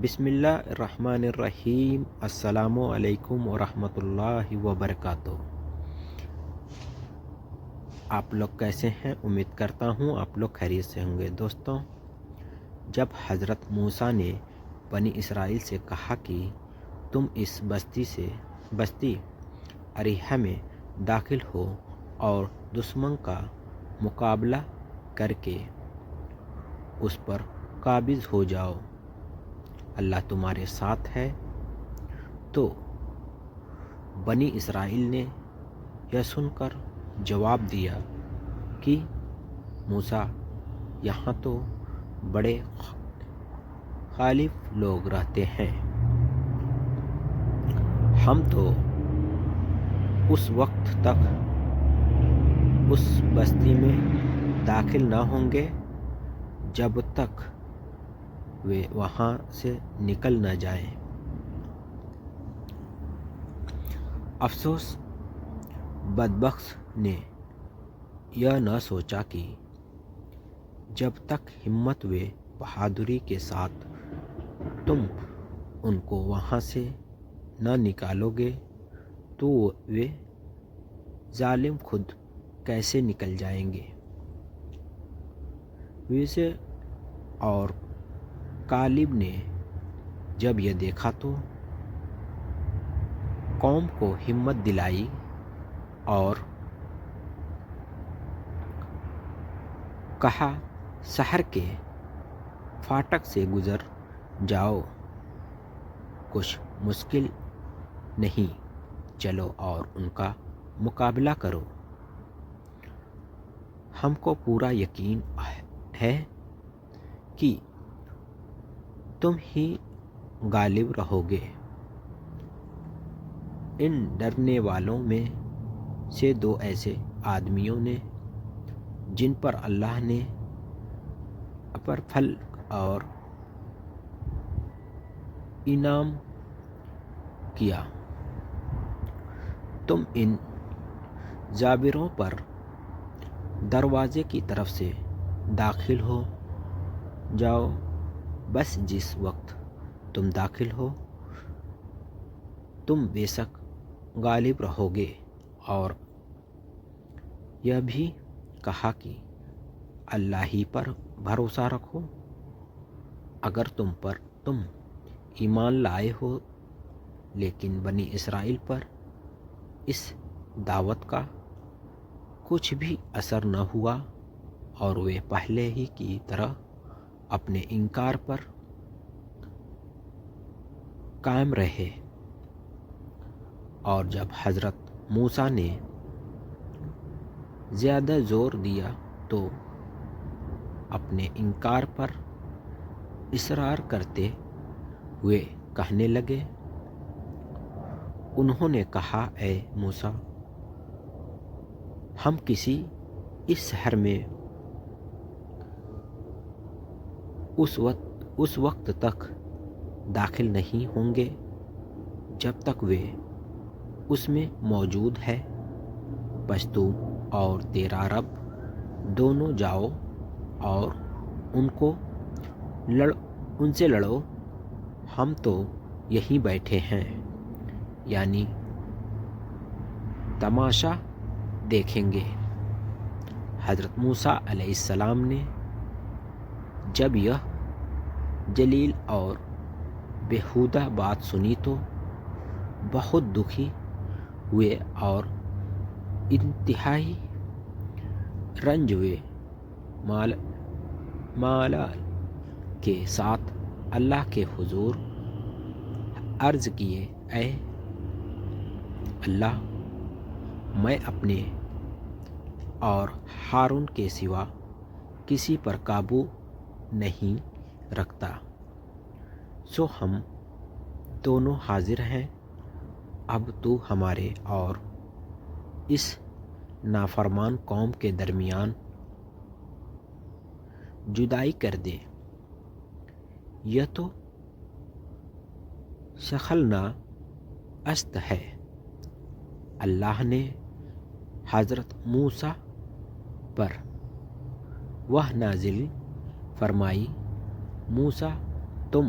بسم اللہ الرحمن الرحیم۔ السلام علیکم ورحمۃ اللہ وبرکاتہ۔ آپ لوگ کیسے ہیں؟ امید کرتا ہوں آپ لوگ خیریت سے ہوں گے۔ دوستوں، جب حضرت موسیٰ نے بنی اسرائیل سے کہا کہ تم اس بستی اریحہ میں داخل ہو اور دشمن کا مقابلہ کر کے اس پر قابض ہو جاؤ، اللہ تمہارے ساتھ ہے، تو بنی اسرائیل نے یہ سن کر جواب دیا کہ موسیٰ، یہاں تو بڑے خالف لوگ رہتے ہیں، ہم تو اس وقت تک اس بستی میں داخل نہ ہوں گے جب تک وہ وہاں سے نکل نہ جائیں۔ افسوس، بدبخت نے یہ نہ سوچا کہ جب تک ہمت و بہادری کے ساتھ تم ان کو وہاں سے نہ نکالو گے تو وہ ظالم خود کیسے نکل جائیں گے۔ ویسے اور کالب نے جب یہ دیکھا تو قوم کو ہمت دلائی اور کہا، شہر کے فاٹک سے گزر جاؤ، کچھ مشکل نہیں، چلو اور ان کا مقابلہ کرو، ہم کو پورا یقین ہے کہ تم ہی غالب رہو گے۔ ان ڈرنے والوں میں سے دو ایسے آدمیوں نے جن پر اللہ نے اپر پھل اور انعام کیا، تم ان جابروں پر دروازے کی طرف سے داخل ہو جاؤ، بس جس وقت تم داخل ہو تم بے شک غالب رہو گے، اور یہ بھی کہا کہ اللہ ہی پر بھروسہ رکھو، اگر تم ایمان لائے ہو، لیکن بنی اسرائیل پر اس دعوت کا کچھ بھی اثر نہ ہوا اور وہ پہلے ہی کی طرح اپنے انکار پر قائم رہے۔ اور جب حضرت موسیٰ نے زیادہ زور دیا تو اپنے انکار پر اصرار کرتے ہوئے کہنے لگے، انہوں نے کہا، اے موسیٰ، ہم کسی اس شہر میں اس وقت تک داخل نہیں ہوں گے جب تک وہ اس میں موجود ہے، بس تو اور تیرا رب دونوں جاؤ اور ان سے لڑو، ہم تو یہیں بیٹھے ہیں، یعنی تماشا دیکھیں گے۔ حضرت موسیٰ علیہ السلام نے جب یہ جلیل اور بیہودہ بات سنی تو بہت دکھی ہوئے اور انتہائی رنج و ملال کے ساتھ اللہ کے حضور عرض کیے، اے اللہ، میں اپنے اور ہارون کے سوا کسی پر قابو نہیں رکھتا، سو ہم دونوں حاضر ہیں، اب تو ہمارے اور اس نافرمان قوم کے درمیان جدائی کر دے، یہ تو سخلنا است ہے۔ اللہ نے حضرت موسیٰ پر وہ نازل فرمائی، موسیٰ، تم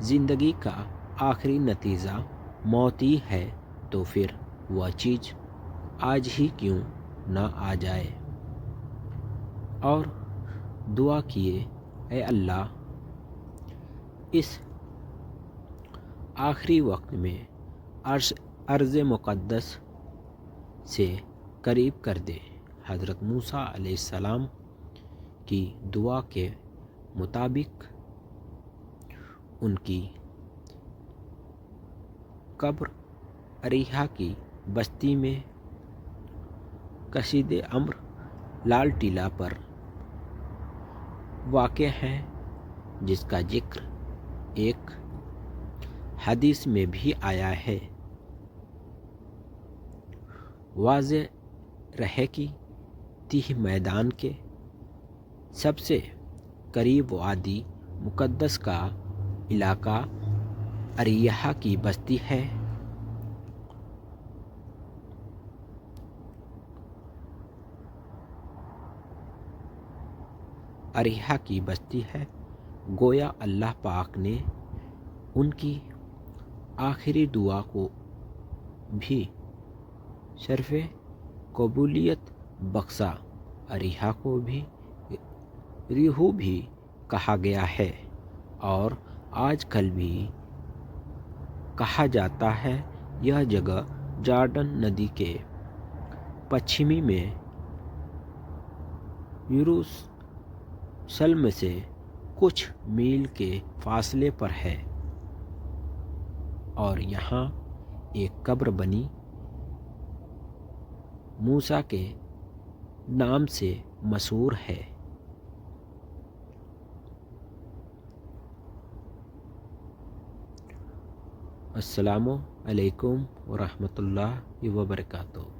زندگی کا آخری نتیجہ موت ہی ہے تو پھر وہ چیز آج ہی کیوں نہ آ جائے؟ اور دعا کیے، اے اللہ اس آخری وقت میں ارض مقدس سے قریب کر دے۔ حضرت موسیٰ علیہ السلام کی دعا کے مطابق ان کی قبر اریحا کی بستی میں کشید امر لال ٹیلہ پر واقع ہے، جس کا ذکر ایک حدیث میں بھی آیا ہے۔ واضح رہے کہ تیہ میدان کے سب سے قریب وادی مقدس کا علاقہ اریحا کی بستی ہے۔ اریحا کی بستی ہے۔ گویا اللہ پاک نے ان کی آخری دعا کو بھی شرف قبولیت بخشا۔ اریحا کو بھی ریحو بھی کہا گیا ہے اور آج کل بھی کہا جاتا ہے۔ یہ جگہ جارڈن ندی کے پچھمی میں یروشلم سے کچھ میل کے فاصلے پر ہے اور یہاں ایک قبر بنی موسیٰ کے نام سے مشہور ہے۔ السلام علیکم ورحمۃ اللہ وبرکاتہ۔